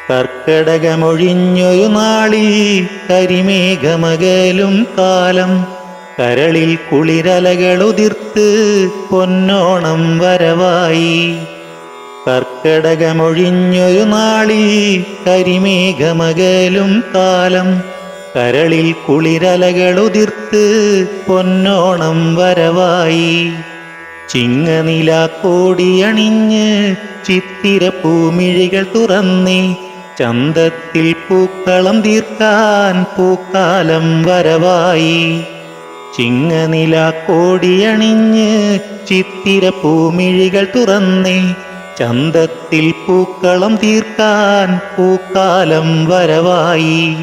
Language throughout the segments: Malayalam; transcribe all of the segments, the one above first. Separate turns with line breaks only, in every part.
കർക്കടകമൊഴിഞ്ഞൊരു നാളിൽ കരിമേഘമകലും കാലം കരളിൽ കുളിരലകളുതിർത്ത് പൊന്നോണം വരവായി. കർക്കടകമൊഴിഞ്ഞൊരു നാളിൽ കരിമേഘമകലും കാലം കരളിൽ കുളിരലകളുതിർത്ത് പൊന്നോണം വരവായി. ചിങ്ങനിലാക്കോടിയണിഞ്ഞ് ചിത്തിര പൂമിഴികൾ തുറന്നേ ചന്തത്തിൽ പൂക്കളം തീർക്കാൻ പൂക്കാലം വരവായി. ചിങ്ങനിലാക്കോടിയണിഞ്ഞ് ചിത്തിര പൂമിഴികൾ തുറന്നേ ചന്തത്തിൽ പൂക്കളം തീർക്കാൻ പൂക്കാലം വരവായി.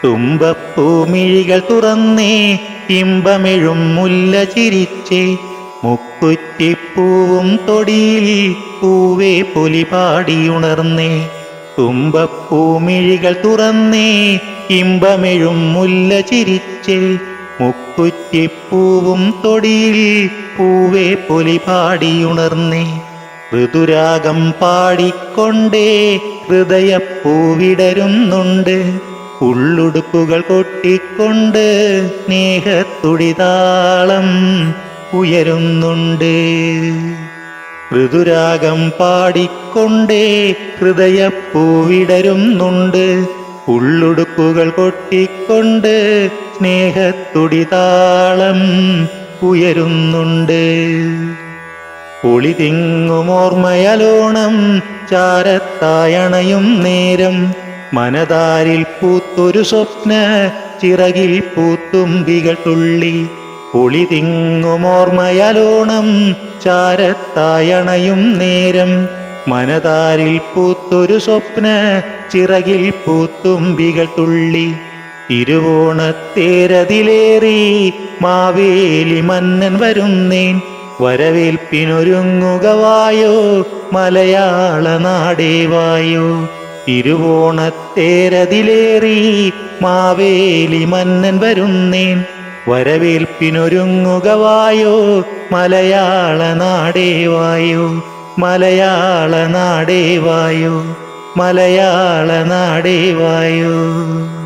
തുമ്പപ്പൂമിഴികൾ തുറന്നേ ഇമ്പമെഴും മുല്ല ചിരിച്ചേ മുക്കുറ്റിപ്പൂവും തൊടിയിൽ പൂവേ പൊലിപാടിയുണർന്നേ. തുമ്പപ്പൂമിഴികൾ തുറന്നേ ഇമ്പമെഴും മുല്ല ചിരിച്ചേ മുക്കുറ്റിപ്പൂവും തൊടിയിൽ പൂവേ പൊലിപാടിയുണർന്നേ. ഋതുരാഗം പാടിക്കൊണ്ടേ ഹൃദയപ്പൂവിടരുന്നുണ്ട് ഉള്ളുടുപ്പുകൾ കൊട്ടിക്കൊണ്ട് സ്നേഹത്തുടിതാളം ഉയരുന്നുണ്ട്. ഋതുരാഗം പാടിക്കൊണ്ടേ ഹൃദയപ്പൂവിടരുന്നുണ്ട് ഉള്ളുടുപ്പുകൾ കൊട്ടിക്കൊണ്ട് സ്നേഹത്തുടിതാളം ഉയരുന്നുണ്ട്. ഒളിതിങ്ങുമോർമ്മയലോണം ചാരത്തായണയും നേരം മനതാരിൽ പൂത്തൊരു സ്വപ്ന ചിറകിൽ പൂത്തുമ്പികൾ തുള്ളി. ഒളിതിങ്ങുമോർമ്മയലോണം ചാരത്തായണയും നേരം മനതാരിൽ പൂത്തൊരു സ്വപ്ന ചിറകിൽ പൂത്തുമ്പികൾ തുള്ളി. തിരുവോണത്തേരതിലേറി മാവേലി മന്നൻ വരുന്നേൻ വരവേൽപ്പിനൊരുങ്ങുകവായോ മലയാള നാടേവായോ. തിരുവോണത്തേരതിലേറി മാവേലി മന്നൻ വരുന്നേൻ വരവേൽപ്പിനൊരുങ്ങുകവായോ മലയാള നാടേവായോ മലയാള നാടേവായോ മലയാള നാടേവായോ.